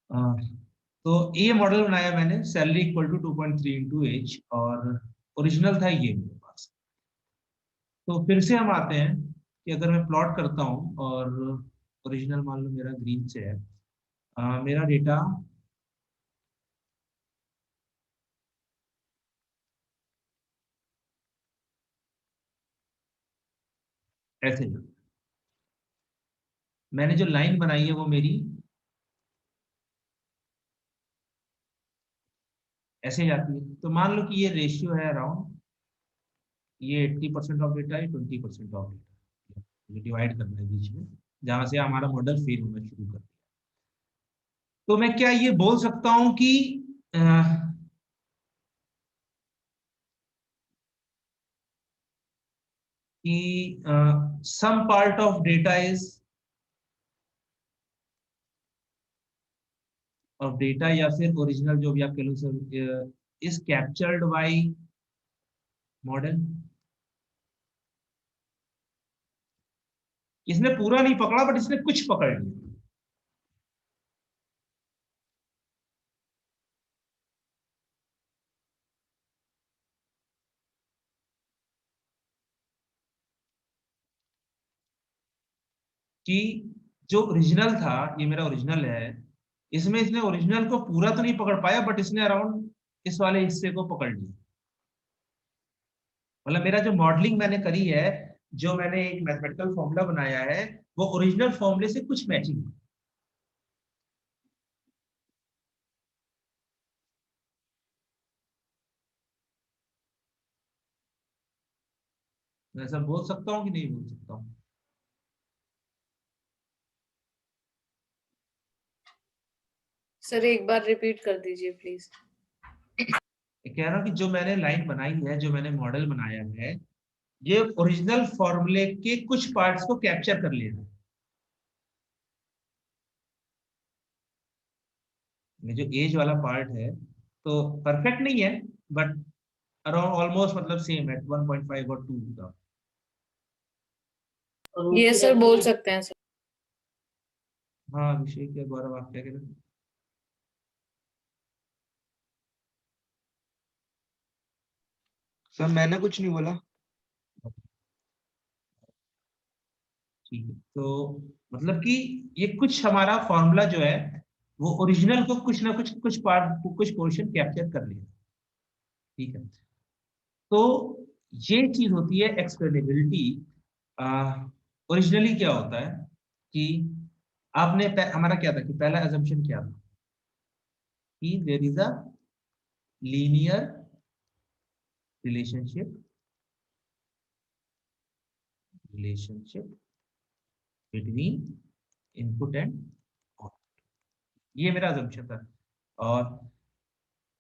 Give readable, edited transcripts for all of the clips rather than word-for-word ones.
अ, तो ये मॉडल बनाया मैंने, salary equal to 2.3 into age, और ओरिजिनल था ये मेरे पास। तो फिर से हम आते हैं कि अगर मैं प्लॉट करता हूँ और ओरिजिनल मान लो मेरा ग्रीन से है, मेरा डेटा ऐसे जाता है। मैंने जो लाइन बनाई है वो मेरी ऐसे जाती है। तो मान लो कि ये रेशियो है अराउंड, ये 80% ऑफ डेटा है, 20% ऑफ डेटा, ये डिवाइड करना है बीच में, जहां से हमारा मॉडल फेल होना शुरू कर दिया। तो मैं क्या ये बोल सकता हूं कि uh, some part of data या फिर ओरिजिनल जो भी आप कह लो sir, is captured by model. इसने पूरा नहीं पकड़ा बट इसने कुछ पकड़ लिया। कि जो ओरिजिनल था, ये मेरा ओरिजिनल है, इसमें इसने ओरिजिनल को पूरा तो नहीं पकड़ पाया बट इसने अराउंड इस वाले हिस्से को पकड़ लिया। मतलब मेरा जो मॉडलिंग मैंने करी है, जो मैंने एक मैथमेटिकल फॉर्मूला बनाया है, वो ओरिजिनल फॉर्मूले से कुछ मैचिंग। मैं ऐसा बोल सकता हूँ कि नहीं बोल सकता हूँ? सर एक बार रिपीट कर दीजिए प्लीज। मैं कह रहा हूँ कि जो मैंने लाइन बनाई है, जो मैंने मॉडल बनाया है, ये ओरिजिनल फॉर्मूले के कुछ पार्ट्स को कैप्चर कर लेना। ये जो एज वाला पार्ट है, तो परफेक्ट नहीं है बट अराउंड ऑलमोस्ट मतलब सेम है, 1.5 और 2 का। ये सर बोल सकते हैं सर। हाँ अभिषेक या गौरव, आप क्या कह रहे हैं? सर मैंने कुछ नहीं बोला। ठीक है, तो मतलब कि ये कुछ हमारा फॉर्मूला जो है, वो ओरिजिनल को कुछ ना कुछ, कुछ पार्ट, कुछ पोर्शन कैप्चर कर लिया। ठीक है, तो ये चीज होती है एक्सप्लेनेबिलिटी। ओरिजिनली क्या होता है कि हमारा क्या था कि पहला अजम्पशन क्या था कि there is a linear relationship relationship between input and output. ये मेरा अजम्पशन था। और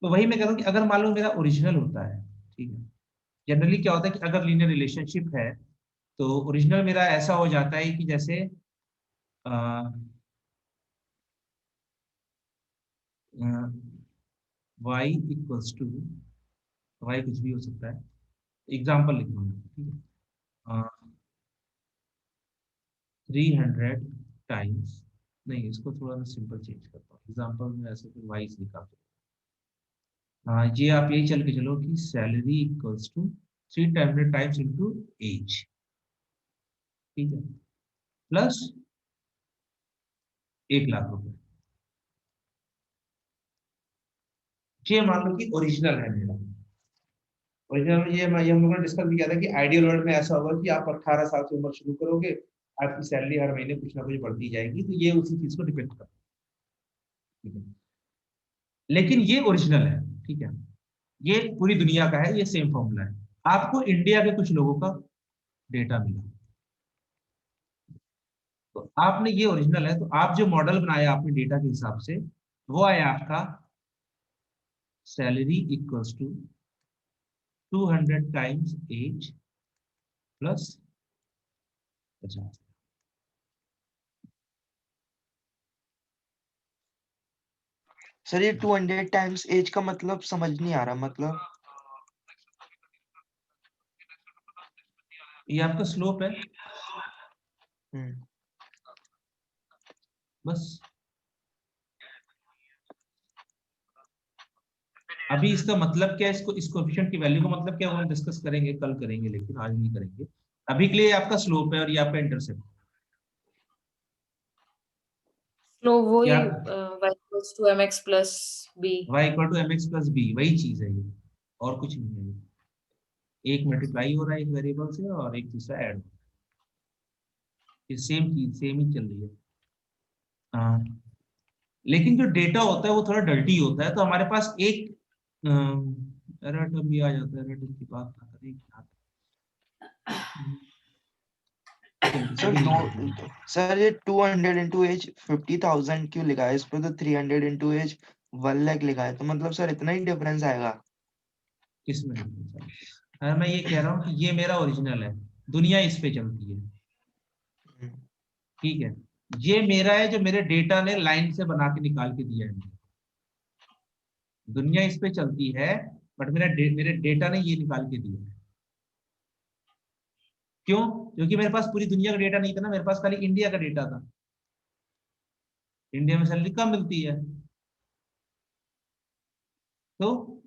तो वही मैं कह रहा हूँ कि अगर मान लो मेरा ओरिजिनल होता है, ठीक है, जनरली क्या होता है कि अगर लीनियर रिलेशनशिप है, तो ओरिजिनल मेरा ऐसा हो जाता है कि जैसे वाई इक्वल्स टू, वाई कुछ भी हो सकता है, एग्जाम्पल लिख रहा हूँ, ठीक है, 300 टाइम्स, नहीं इसको थोड़ा मैं सिंपल चेंज करता हूँ, एग्जाम्पल में ऐसे तो वाई से लिखा। हाँ ये आप यही चल के चलो कि salary equals to 300 times into age, ठीक है, प्लस 1 लाख रुपए। ये मान लो कि ओरिजिनल है मेरा। ओरिजिनल में ये हम लोगों ने डिस्कस भी किया था कि आइडियल वर्ल्ड में ऐसा होगा कि आप 18 साल से उम्र शुरू करोगे, आपकी सैलरी हर महीने कुछ ना कुछ बढ़ती जाएगी, तो ये उसी चीज को डिपेंड करता है। लेकिन ये ओरिजिनल है, ठीक है, ये पूरी दुनिया का है, ये सेम फॉर्मूला है। आपको इंडिया के कुछ लोगों का डेटा मिला, तो आपने ये ओरिजिनल है, तो आप जो मॉडल बनाया आपने डेटा के हिसाब से, वो आया आपका salary equals to 200 times age plus 50। Sir ये 200 टाइम्स एज का मतलब समझ नहीं आ रहा, मतलब। ये आपका स्लोप है हम्म। बस। अभी इसका मतलब क्या है, इसको इस कोएफिशिएंट की वैल्यू का मतलब क्या है वो हम डिस्कस करेंगे, कल करेंगे, लेकिन आज नहीं करेंगे। अभी के लिए ये आपका स्लोप है और ये आपका इंटरसेप्ट। स्लो वही क्या y equals to mx plus b। y equal to m x plus b, वही चीज है ये, और कुछ नहीं है ये। एक मल्टीप्लाई हो रहा है एक वेरिएबल से और एक दूसरा ऐड हो रहा है, ये सेम चीज सेम ही चल रही है। हाँ, लेकिन जो डेटा होता है वो थोड़ा डर्टी होता है, तो हमारे पास एक एरर टर्म भी आ जाता है, एरर टर्म की बात ना करें क्या। चलिए सर अभी नहीं दो करते हैं। सर ये 200 इंटू एज 50,000 क्यों लिखा है, इस पे तो 300 इंटू एज 1 लाख लिखा है, तो मतलब सर इतना ही डिफरेंस आएगा। किसमें difference है? मैं ये कह रहा हूँ कि ये मेरा ओरिजिनल है, दुनिया इस पे चलती है, हम्म, ठीक है। ये मेरा है जो मेरे डेटा ने लाइन से बना के निकाल के दिया है मुझे। दुनिया इस पे चलती है, बट मेरे डेटा ने ये निकाल के दिया है। क्यों? क्योंकि मेरे पास पूरी दुनिया का डेटा नहीं था ना, मेरे पास खाली इंडिया का डेटा था। इंडिया में सैलरी कम मिलती है, तो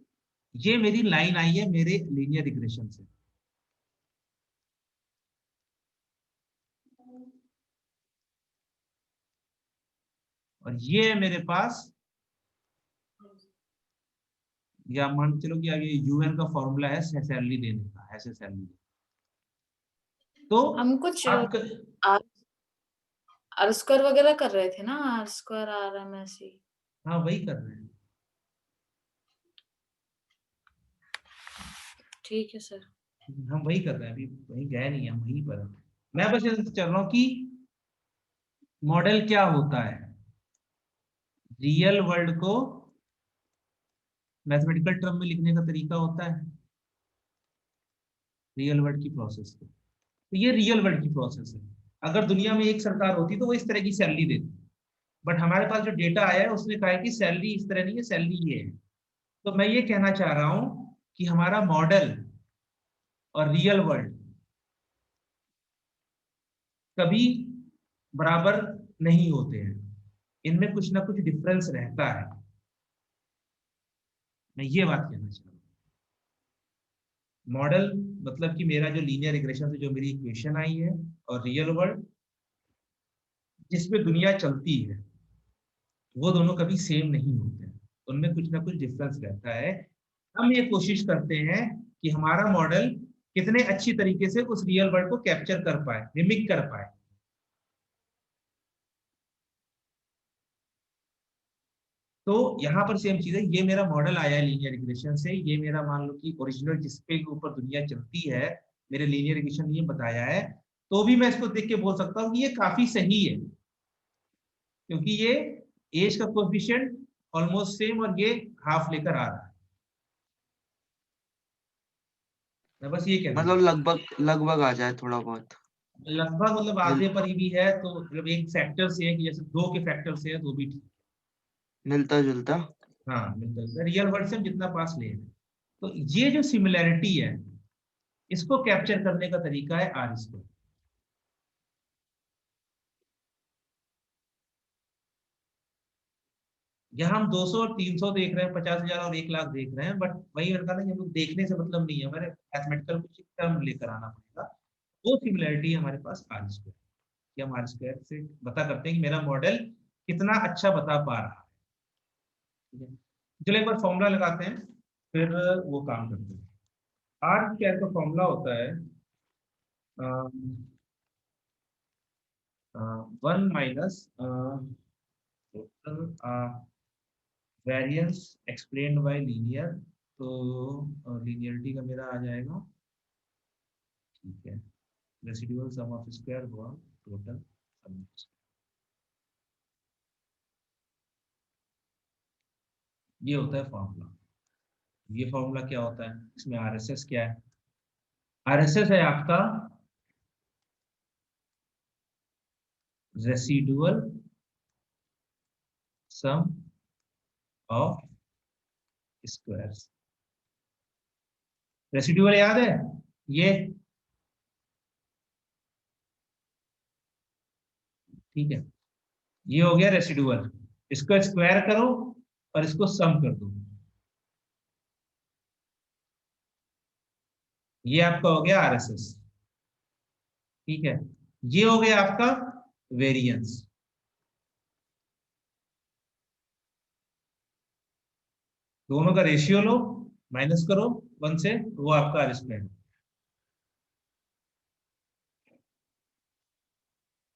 ये मेरी लाइन आई है मेरे लीनियर रिग्रेशन से। और ये है मेरे पास, या मान चलो कि आगे यूएन का फॉर्मूला है सैलरी देने का, ऐसे सैलरी। तो हम कुछ आप आर आर स्क्वायर वगैरह कर रहे थे ना, आर स्क्वायर आर एम ऐसे ही। हाँ वही कर रहे हैं। ठीक है सर। हम वही कर रहे हैं, अभी वही गए नहीं, हम वहीं पर हैं। मैं बस ये चल रहा हूँ कि मॉडल क्या होता है, रियल वर्ल्ड को मैथमेटिकल टर्म में लिखने का तरीका होता है रियल वर्ल्ड की प्रोसेस को। तो ये रियल वर्ल्ड की प्रोसेस है। अगर दुनिया में एक सरकार होती तो वो इस तरह की सैलरी देती, बट हमारे पास जो डेटा आया है उसने कहा है कि सैलरी इस तरह नहीं है, सैलरी ये है। तो मैं ये कहना चाह रहा हूं कि हमारा मॉडल और रियल वर्ल्ड कभी बराबर नहीं होते हैं, इनमें कुछ ना कुछ डिफरेंस रहता है। मैं ये बात कहना चाह रहा हूँ। मॉडल मतलब कि मेरा जो लीनियर रिग्रेशन से जो मेरी इक्वेशन आई है, और रियल वर्ल्ड जिसमें दुनिया चलती है, वो दोनों कभी सेम नहीं होते हैं, उनमें कुछ ना कुछ डिफरेंस रहता है। हम ये कोशिश करते हैं कि हमारा मॉडल कितने अच्छी तरीके से उस रियल वर्ल्ड को कैप्चर कर पाए, मिमिक कर पाए। तो यहाँ पर सेम चीज है, ये मेरा मॉडल आया है लीनियर रिग्रेशन से, ये मेरा मान लो कि ओरिजिनल जिसके ऊपर दुनिया चलती है, मेरे लीनियर रिग्रेशन ने ये बताया है। तो भी मैं इसको देख के बोल सकता हूँ कि ये काफी सही है, क्योंकि ये एज का कोएफिशिएंट ऑलमोस्ट सेम और ये हाफ लेकर आ रहा है। मैं बस ये कहना मतलब चाहता लगभग लगभग आ जाए थोड़ा बहुत। हूँ, लगभग मतलब मिल आधे पर ही भी है, तो मतलब एक फैक्टर से है कि जैसे दो के फैक्टर से है तो भी ठीक। मिलता जुलता। हाँ मिलता है, रियल वर्ल्ड से हम जितना पास ले हैं। तो ये जो सिमिलैरिटी है, इसको कैप्चर करने का तरीका है आर स्क्वायर। यहाँ हम 200 और 300 देख रहे हैं, 50,000 और 1 लाख देख रहे हैं, बट वही मैंने कहा ना कि हम लोग देखने से मतलब नहीं है, हमारे मैथमेटिकल कुछ टर्म लेकर आना पड़ेगा। वो सिमिलरिटी है हमारे पास आर स्क्वायर, कि हम आर स्क्वायर से बता करते हैं कि मेरा मॉडल कितना अच्छा बता पा रहा है। ठीक है, चलो एक बार फॉर्मूला लगाते हैं, फिर वो काम करते हैं। आर स्क्वायर का फॉर्मूला होता है 1 total variance explained bye linear. तो लीनियरिटी का मेरा आ जाएगा, ठीक है, रेसिडुअल सम ऑफ स्क्वायर हुआ टोटल सम। ये होता है फॉर्मूला। ये फॉर्मूला क्या होता है, इसमें आरएसएस क्या है? आरएसएस है आपका residual sum of squares. Residual याद है ये, ठीक है, ये हो गया रेसिडुअल। इसको स्क्वायर करो और इसको सम कर दो, ये आपका हो गया आरएसएस, ठीक है। ये हो गया आपका वेरिएंस। दोनों का रेशियो लो, माइनस करो 1 से, वो आपका आर स्क्वायर।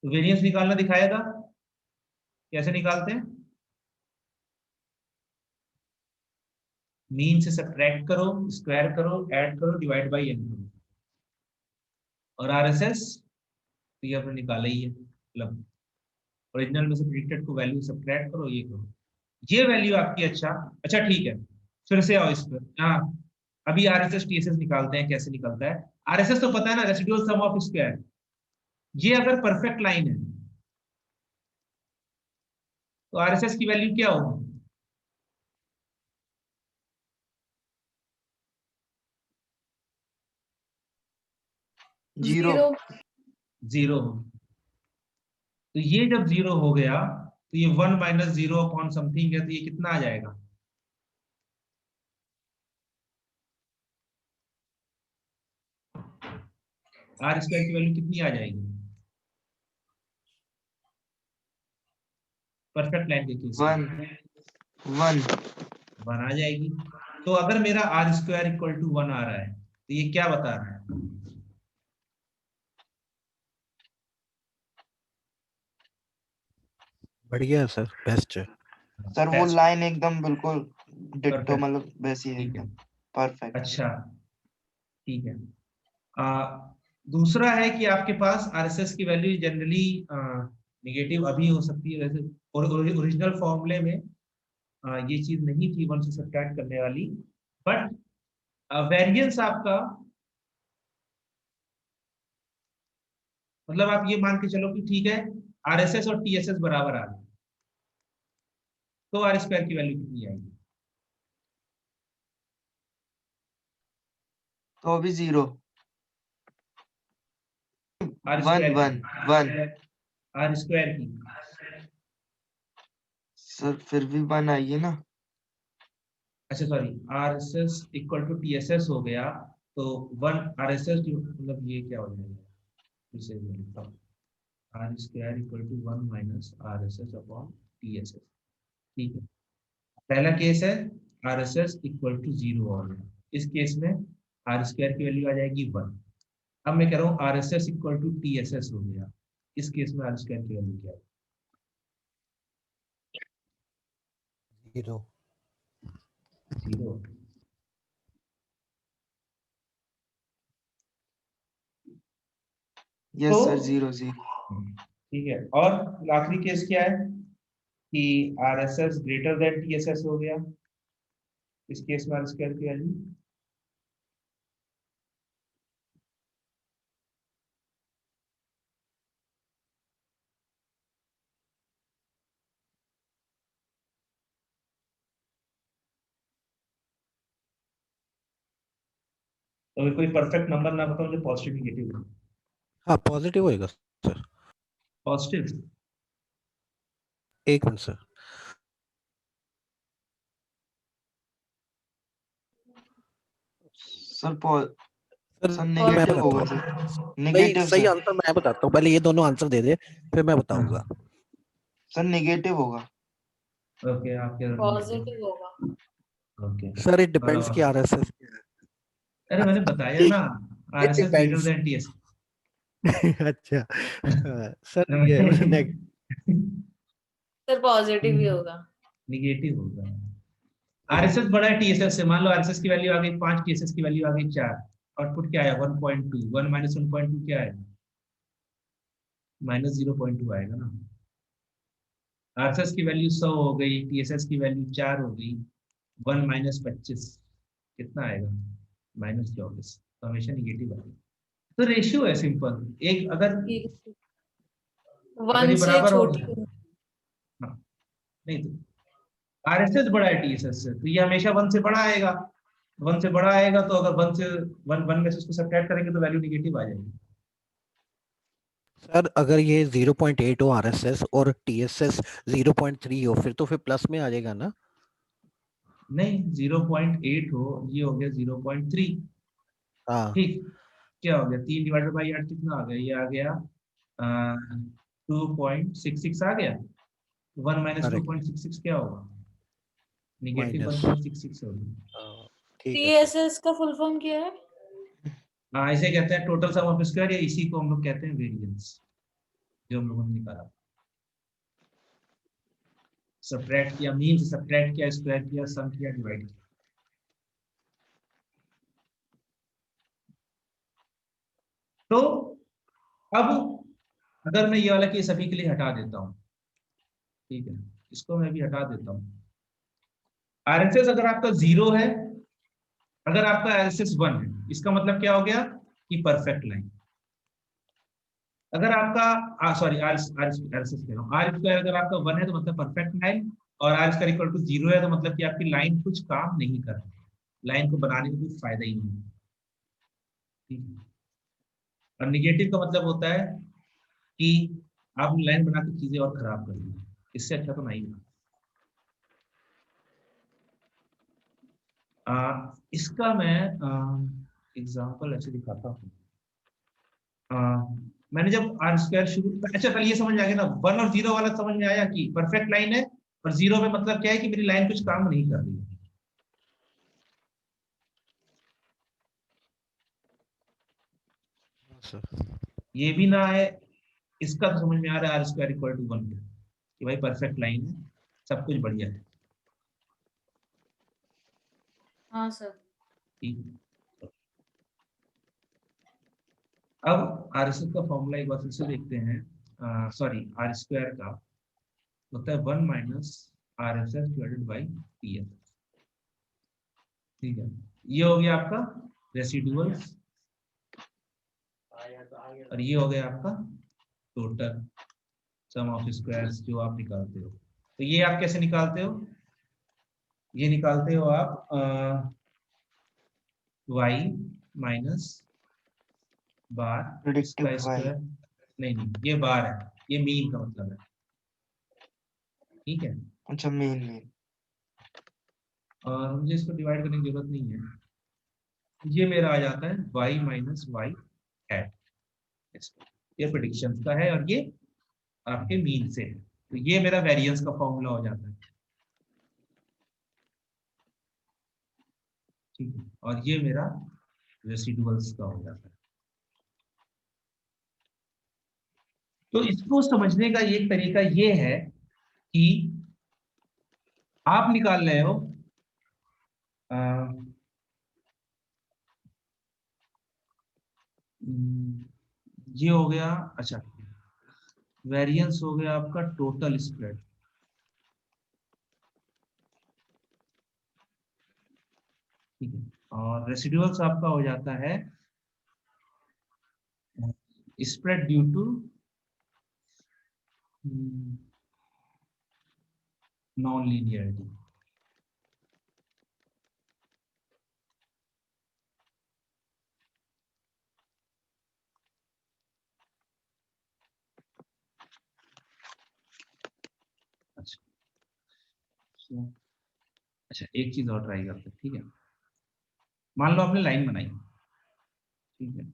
तो वेरिएंस निकालना दिखाएगा, कैसे निकालते हैं? मीन से सब्ट्रैक्ट करो, स्क्वायर करो, ऐड करो, डिवाइड बाई एन करो। और आरएसएस तो ये आपने निकाला ही है, मतलब ओरिजिनल में से प्रिडिक्टेड को वैल्यू सब्ट्रैक्ट करो, ये करो, ये वैल्यू आपकी। अच्छा अच्छा ठीक है, फिर से आओ इस पर। हाँ, अभी आरएसएस टीएसएस निकालते हैं, कैसे निकलता है। आरएसएस तो पता है ना, रेसिडुअल सम ऑफ स्क्वायर। ये अगर परफेक्ट लाइन है तो आरएसएस की वैल्यू क्या होगी? जीरो। 0। 0। तो ये जब 0 हो गया तो ये 1 माइनस 0 अपॉन समथिंग है, तो ये कितना आ जाएगा? आर स्क्वायर की वैल्यू कितनी आ जाएगी परफेक्ट लाइन के केस में? 1 आ जाएगी। तो अगर मेरा आर स्क्वायर इक्वल टू 1 आ रहा है तो ये क्या बता रहा है? बढ़िया है सर, बेस्ट है। सर वो लाइन एकदम बिल्कुल डिट्टो, Perfect. मतलब वैसी है ठीक है, एकदम परफेक्ट। अच्छा ठीक है। दूसरा है कि आपके पास आरएसएस की वैल्यू जनरली निगेटिव अभी हो सकती है, वैसे ओरिजिनल फॉर्मूले में ये चीज नहीं थी 1 से सब्ट्रैक्ट करने वाली, बट वेरिएंस आपका, मतलब आप ये मान के चलो कि ठीक है आरएसएस और टीएसएस बराबर आ गए, तो आर स्क्वायर की वैल्यू कितनी आएगी? तो अभी 0। आर 1 स्क्वायर 1 1 आर स्क्वायर की। सर फिर भी 1 आइए ना। अच्छा sorry, R S S equal to T S S हो गया, तो 1 आर एस एस, मतलब ये क्या हो जाएगा, फिर से मैं लिखता हूँ, R square equal to 1 minus R S S upon T S S. ठीक है, पहला केस है R S S equal to 0 हो गया, इस केस में आर स्क्वायर की वैल्यू आ जाएगी 1। अब मैं कह रहा हूँ R S S equal to T S S हो गया, इस केस में आर स्क्वायर की वैल्यू क्या है? 0। 0। यस सर, तो 0 0। ठीक है, और आखिरी केस क्या है कि are S S greater than T S S हो गया, इस केस में आर स्क्वायर की वैल्यू तो अगर कोई परफेक्ट नंबर ना बताओ जो पॉजिटिव नेगेटिव। हाँ, पॉजिटिव होएगा सर। पॉजिटिव। एक minute sir. Sir sir sir मैं नेगेटिव बताता होगा हूँ, सर, सही नेगेटिव सही सर। आंसर मैं बताता हूँ, पहले ये दोनों आंसर दे दे, फिर मैं बताऊंगा। सर नेगेटिव होगा। ओके, आपके पॉजिटिव होगा। ओके, सर इट डिपेंड्स कि आरएसएस अरे मैंने बताया ना, R it S S greater depends. Then T S. अच्छा सर ये सर पॉजिटिव ही होगा। निगेटिव होगा। आर एस एस बड़ा है टी एस एस से, मान लो आर एस एस की वैल्यू आ गई 5, टी एस एस की वैल्यू आ गई 4, आउटपुट क्या आया 1.2, 1 माइनस 1.2 क्या आएगा? माइनस 0.2 आएगा ना। आर एस एस की वैल्यू 100 हो गई, टी एस एस की वैल्यू 4 हो गई, 1 माइनस 25 कितना आएगा? माइनस 24, तो हमेशा निगेटिव आएगा। तो रेशियो है सिंपल, एक अगर अगर 1 ये से बराबर हो छोटी। जाए, हाँ, नहीं तो आरएसएस बड़ा है टीएसएस से, तो ये हमेशा 1 से बड़ा आएगा। 1 से बड़ा आएगा तो अगर 1 से 1 में से उसको सब्ट्रैक्ट करेंगे तो वैल्यू निगेटिव आ जाएगी। सर अगर ये 0.8 हो आरएसएस और टीएसएस 0.3 हो, फिर तो फिर प्लस में आ जाएगा ना। नहीं, 0.8 हो, ये हो गया 0.3, हाँ ठीक, क्या हो गया 3 डिवाइडेड बाई 8 कितना आ गया, ये आ गया 2.66 आ गया। 1 माइनस करेक्ट 2.66 क्या होगा, नेगेटिव माइनस 1.66 होगा। ठीक है टीएसएस का फुल फॉर्म क्या है? हाँ, इसे कहते हैं टोटल सम ऑफ स्क्वायर, या इसी को हम लोग कहते हैं वेरिएंस, जो हम लोगों ने निकाला। सब्ट्रैक्ट किया, मीन से सब्ट्रैक्ट किया, स्क्वायर किया, सम किया, डिवाइड किया। तो अब अगर मैं ये वाला केस अभी के लिए हटा देता हूँ, ठीक है, इसको मैं भी हटा देता हूँ। आरएसएस अगर आपका 0 है, अगर आपका आरएसएस 1 है, इसका मतलब क्या हो गया कि परफेक्ट लाइन। अगर आपका सॉरी आरएसएस कह रहा हूँ, आर स्क्वायर अगर आपका 1 है तो मतलब परफेक्ट लाइन, और आर स्क्वायर इक्वल टू 0 है तो मतलब कि आपकी लाइन कुछ काम नहीं कर रही है, लाइन को बनाने का कोई फायदा ही नहीं है, ठीक है। और निगेटिव का मतलब होता है कि आपने लाइन बना के चीजें और खराब कर दी, इससे अच्छा तो नहीं बना। इसका मैं एग्जाम्पल ऐसे दिखाता हूँ। मैंने जब आर स्क्वायर शुरू, अच्छा पहले ये समझ आ गया ना, 1 और 0 वाला समझ में आया कि परफेक्ट लाइन है, और 0 में मतलब क्या है कि मेरी लाइन कुछ काम नहीं कर रही है। सर ये भी ना है, इसका तो समझ में आ रहा है आर स्क्वायर इक्वल टू 1 कि भाई परफेक्ट लाइन है, सब कुछ बढ़िया है, हाँ सर। ठीक है। अब आर एस एस का फॉर्मूला एक बार फिर से देखते हैं, सॉरी आर स्क्वायर का होता है 1 minus R S S divided by P F, ठीक है। ये हो गया आपका रेसिडुअल्स, और ये हो गया आपका टोटल सम ऑफ स्क्वायर्स जो आप निकालते हो। तो ये आप कैसे निकालते हो, ये निकालते हो आप y माइनस बार प्रिडिक्टिव इसका वाई। स्क्वायर, नहीं ये बार है, ये मीन का मतलब है, ठीक है। अच्छा मेन मेन। और मुझे इसको डिवाइड करने की जरूरत नहीं है, ये मेरा आ जाता है y माइनस वाई हैट, ये प्रेडिक्शन का है और ये आपके मीन से है, तो ये मेरा वेरिएंस का फॉर्मूला हो जाता है, ठीक है। और ये मेरा रेसिडुअल्स का हो जाता है। तो इसको समझने का एक तरीका ये है कि आप निकाल रहे हो अ, ये हो गया, अच्छा वेरिएंस हो गया आपका टोटल स्प्रेड, ठीक है। और रेसिडुअल्स आपका हो जाता है spread due to non linearity, अच्छा अच्छा एक चीज और ट्राई करते हैं, ठीक है। मान लो आपने लाइन बनाई, ठीक है,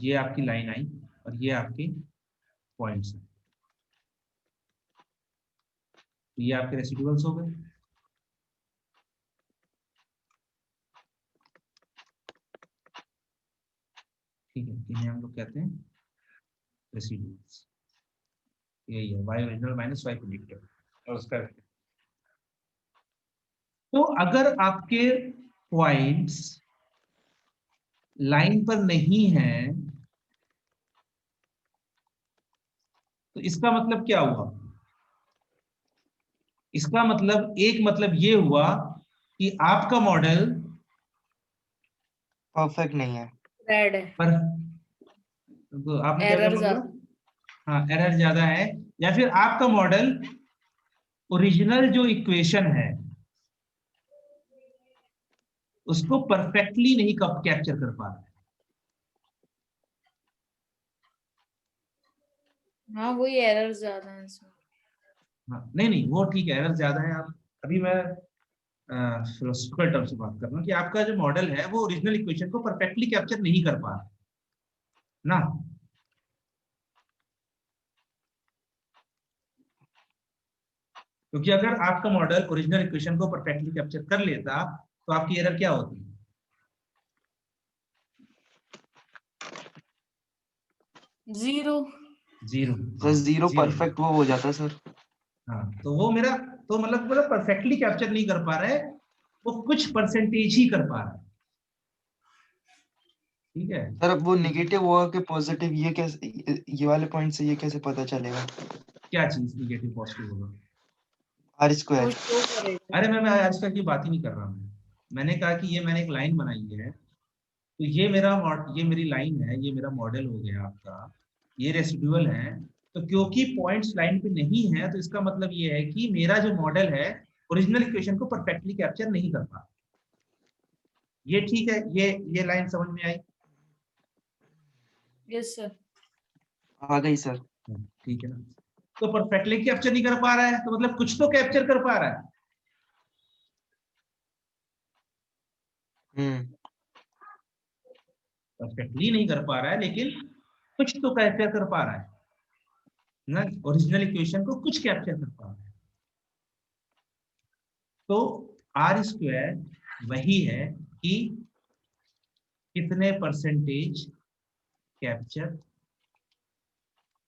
ये आपकी लाइन आई और ये आपके पॉइंट्स हैं, तो ये आपके रेसिडुअल्स हो गए, ठीक है। इन्हें हम लोग कहते हैं रेसिडुअल्स, यही है y original minus y predicted, और उसका तो अगर आपके पॉइंट्स लाइन पर नहीं है तो इसका मतलब क्या हुआ, इसका मतलब एक मतलब ये हुआ कि आपका मॉडल परफेक्ट नहीं है। रेड है, पर, तो आपने क्या क्या एरर बोला, ज्यादा। हाँ एरर ज्यादा है, या फिर आपका मॉडल ओरिजिनल जो इक्वेशन है उसको परफेक्टली नहीं कैप्चर कर पा रहा है। हाँ वही एरर ज्यादा है इसमें। हाँ नहीं वो ठीक है, एरर ज्यादा है। आप अभी मैं फिलोसफिकल टर्म से बात कर रहा हूँ कि आपका जो मॉडल है वो ओरिजिनल इक्वेशन को परफेक्टली कैप्चर नहीं कर पा रहा ना। क्योंकि अगर आपका मॉडल ओरिजिनल इक्वेशन को परफेक्टली कैप्चर कर लेता तो आपकी एरर क्या होती? Zero. Zero. Sir zero perfect वो हो जाता सर। हाँ, तो वो मेरा तो मतलब परफेक्टली कैप्चर नहीं कर पा रहा है, वो कुछ परसेंटेज ही कर पा रहा है। ठीक है सर अब वो नेगेटिव हुआ कि पॉजिटिव, ये कैसे, ये वाले पॉइंट से ये कैसे पता चलेगा? क्या चीज निगेटिव पॉजिटिव होगा? आर वो स्क्वायर। शो करेगा। अरे मैं आज तक की बात ही नहीं कर रहा हूँ। मैंने कहा कि ये मैंने एक लाइन बनाई है, तो ये ये मेरी लाइन है, ये मेरा मॉडल हो गया आपका, ये रेसिडुअल है। तो क्योंकि पॉइंट्स लाइन पे नहीं है तो इसका मतलब ये है कि मेरा जो मॉडल है ओरिजिनल इक्वेशन को परफेक्टली कैप्चर नहीं कर पा। ये ठीक है, ये लाइन समझ में आई? Yes sir. आ गई सर। ठीक है ना। तो परफेक्टली कैप्चर नहीं कर पा रहा है तो मतलब कुछ तो कैप्चर कर पा रहा है। परफेक्टली नहीं कर पा रहा है लेकिन कुछ तो कैप्चर कर पा रहा है ना, ओरिजिनल इक्वेशन को कुछ कैप्चर कर पा रहा है। तो आर स्क्वायर वही है कि कितने परसेंटेज कैप्चर कर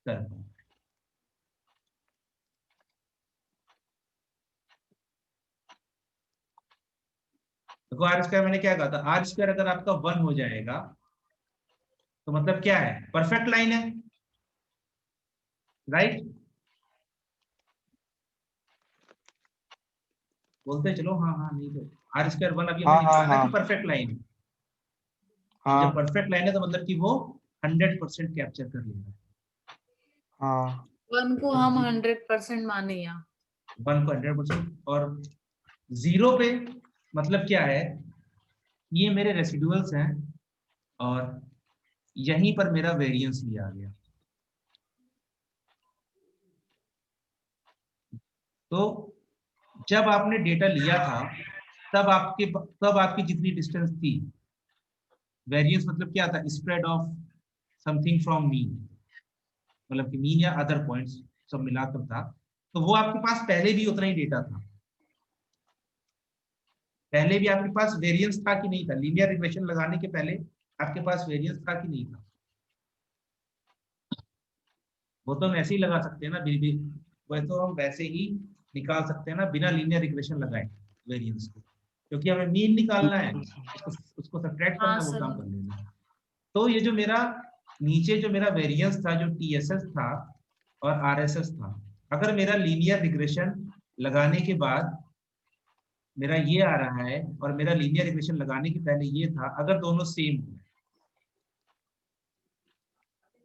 पा रहा है। देखो आर स्क्वायर मैंने क्या कहा था, आर स्क्वायर अगर आपका 1 हो जाएगा तो मतलब क्या है, परफेक्ट लाइन है, राइट? बोलते चलो हाँ हाँ, नहीं तो आर स्क्वायर 1 अभी हमने हाँ हाँ निकाला ना कि हाँ परफेक्ट लाइन है। तो जब हाँ परफेक्ट लाइन है तो मतलब कि वो 100% कैप्चर कर लेगा। हाँ। 1 को हम 100% माने यहाँ। 1 को 100% और 0 पे मतलब क्या है, ये मेरे रेसिडुअल्स हैं और यहीं पर मेरा वेरिएंस भी आ गया। तो जब आपने डेटा लिया था तब आपकी जितनी डिस्टेंस थी, वेरिएंस मतलब क्या था, spread of something from mean, मतलब कि मीन या अदर पॉइंट्स सब मिलाकर था। तो वो आपके पास पहले भी उतना ही डेटा था, पहले भी आपके पास वेरिएंस था कि नहीं था, लीनियर रिग्रेशन लगाने के पहले आपके पास वेरिएंस था कि नहीं था? वो तो हम ऐसे ही लगा सकते हैं ना, वह तो हम वैसे ही निकाल सकते हैं ना बिना लीनियर रिग्रेशन लगाए वेरिएंस को, क्योंकि हमें मीन निकालना है, उसको सब्ट्रैक्ट हाँ करना, वो सर। काम कर लेना है। तो ये जो मेरा नीचे जो मेरा वेरिएंस था, जो टीएसएस था और आरएसएस था, अगर मेरा लीनियर रिग्रेशन लगाने के बाद मेरा ये आ रहा है और मेरा लीनियर रिग्रेशन लगाने के पहले ये था, अगर दोनों सेम हो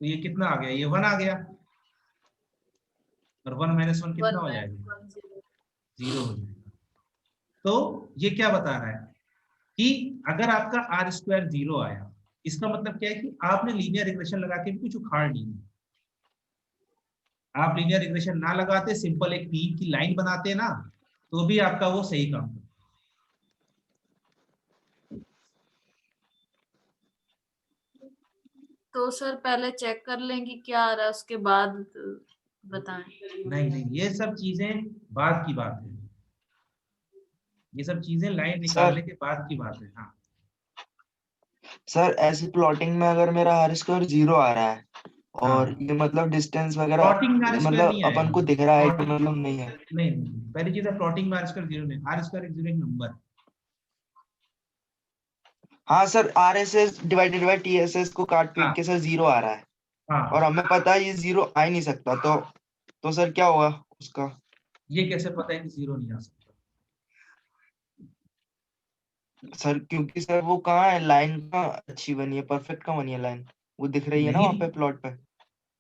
तो ये कितना आ गया, ये 1 आ गया, और 1 - 1 कितना 1 हो -1 जाएगा, 0। 0 हो जाएगा। तो ये क्या बता रहा है कि अगर आपका आर स्क्वायर 0 आया, इसका मतलब क्या है कि आपने लीनियर रिग्रेशन लगा के भी कुछ उखाड़ नहीं है। आप लीनियर रिग्रेशन ना लगाते, सिंपल एक मीन की लाइन बनाते ना, तो भी आपका वो सही काम करता। तो सर पहले चेक कर लें कि क्या आ रहा है, उसके बाद बताएं। नहीं नहीं, ये सब चीजें बाद की बात है, ये सब चीजें लाइन निकालने सर के बाद की बात है। हाँ सर ऐसी प्लॉटिंग में अगर मेरा आर स्क्वायर 0 आ रहा है और हाँ, ये मतलब डिस्टेंस वगैरह प्लॉटिंग में आर स्क्वायर मतलब नहीं अपन आएगा। को दिख रहा है कि प्लॉटिंग मतलब नहीं है। नहीं नहीं, पहली चीज है प्लॉटिंग में आर स्क्वायर 0 नहीं, आर स्क्वायर एक 0 एक नंबर। हाँ sir, are S S divided by T S S को काट पीट के हाँ सर 0 आ रहा है और हाँ, हमें पता है ये 0 आ ही नहीं सकता, तो सर क्या होगा उसका? ये कैसे पता है कि 0 नहीं आ सकता? सर क्योंकि सर वो कहाँ है, लाइन का अच्छी बनी है, परफेक्ट का बनी है लाइन, वो दिख रही है ना नहीं, वहाँ पे प्लॉट पे,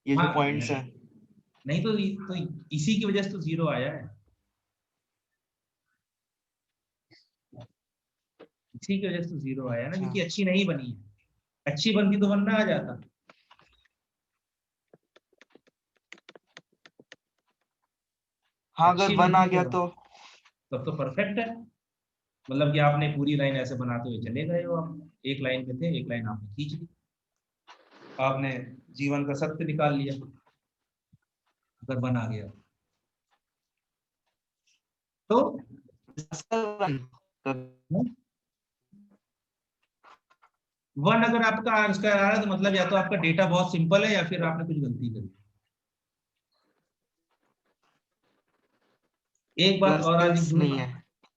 ये जो हाँ पॉइंट्स हैं। नहीं तो इसी की वजह से तो 0 आया है, इसी की वजह से तो 0 आया है ना, अच्छा क्योंकि अच्छी नहीं बनी है। अच्छी बनती तो 1 ना आ जाता। हाँ, अगर अच्छी 1 आ बनती गया तो तो तब तो परफेक्ट है। मतलब कि आपने पूरी लाइन ऐसे बनाते हुए चले गए हो, आप एक लाइन में थे, एक लाइन आपने खींच ली, आपने जीवन का सत्य निकाल लिया, अगर बना गया तो वन अगर आपका आर स्क्वायर आ रहा है तो मतलब या तो आपका डेटा बहुत सिंपल है या फिर आपने कुछ गलती करी। एक बात और आज नहीं है।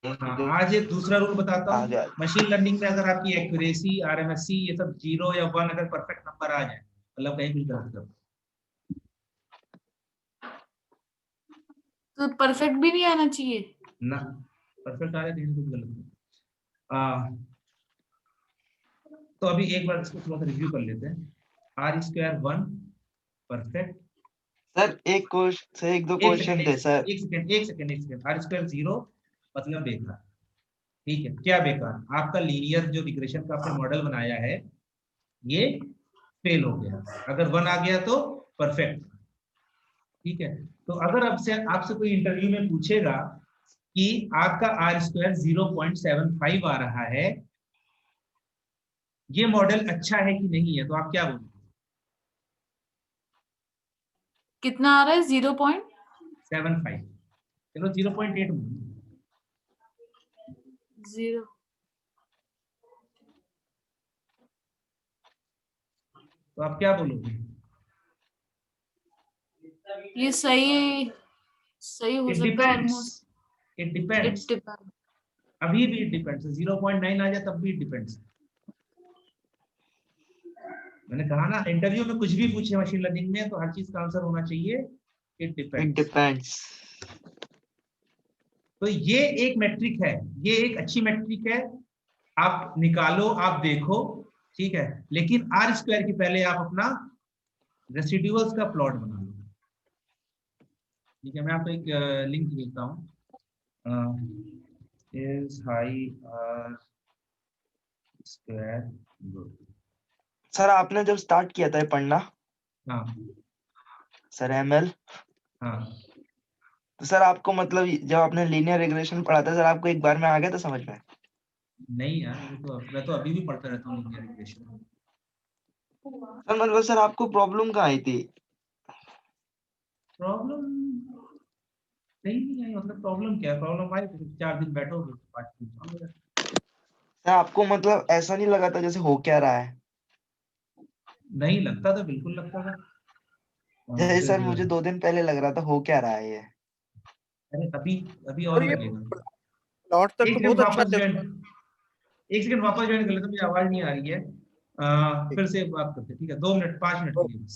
हाँ, आज एक दूसरा रूल बताता आ हूँ। गया। मशीन लर्निंग में अगर आपकी एक्यूरेसी, आरएमएससी ये सब 0 या 1 अगर परफेक्ट नंबर आ जाए, मतलब कहीं कुछ गलत करो, तो परफेक्ट भी नहीं आना चाहिए। ना परफेक्ट आ रहा है कहीं कुछ गलत करो। तो अभी एक बार इसको थोड़ा सा रिव्यू कर लेते हैं। Are square 1 perfect. सर एक दो क्वेश्चन थे सर। एक सेकंड। आर स्क्वायर 0 मतलब बेकार। ठीक है, क्या बेकार? आपका लीनियर जो रिग्रेशन का आपने मॉडल बनाया है ये फेल हो गया। अगर 1 आ गया तो परफेक्ट। ठीक है, तो अगर आपसे कोई इंटरव्यू में पूछेगा कि आपका आर स्क्वायर 0.75 आ रहा है, ये मॉडल अच्छा है कि नहीं है, तो आप क्या बोलोगे? कितना आ रहा है? 0.75। चलो 0.8 0। तो आप क्या बोलोगे? ये सही हो इट सकता है depends, almost. It it depends. Depend. अभी भी इट डिपेंड्स। 0.9 आ जाए तब भी इट डिपेंड्स। मैंने कहा ना, इंटरव्यू में कुछ भी पूछे मशीन लर्निंग में तो हर चीज का आंसर होना चाहिए इट इट डिपेंड्स। डिपेंड्स। तो ये एक मैट्रिक है, ये एक अच्छी मैट्रिक है, आप निकालो, आप देखो, ठीक है। लेकिन आर स्क्वायर की पहले आप अपना रेसिड्यूअल्स का प्लॉट बना लो। ठीक है, मैं आपको एक लिंक भेजता हूँ। Is high R square good. Sir आपने जब स्टार्ट किया था ये पढ़ना हाँ सर एमएल, हाँ, तो सर आपको मतलब जब आपने लीनियर रिग्रेशन पढ़ा था सर आपको एक बार में आ गया था समझ में? नहीं यार, मैं तो अभी भी पढ़ता रहता हूँ लीनियर रिग्रेशन। सर मतलब सर आपको प्रॉब्लम कहाँ आई थी? प्रॉब्लम नहीं आई, मतलब प्रॉब्लम क्या है? प्रॉब्लम आई तो 4 दिन बैठोगे 5 दिन सॉल्व हो जाएगा। सर आपको मतलब ऐसा नहीं लगा था जैसे हो क्या रहा है? नहीं लगता था, बिल्कुल लगता था। जैसे सर फिर मुझे 2 दिन पहले लग रहा था हो क्या रहा है ये। अरे अभी अभी और और ये लगेगा। प्लॉट तक एक तो सेकंड बहुत अच्छा वापस चल ज्वाइन, रहा है। एक सेकंड वापस ज्वाइन कर लेते, मुझे आवाज नहीं आ रही है। फिर से बात करते हैं, ठीक है? 2 मिनट 5 मिनट के लिए बस।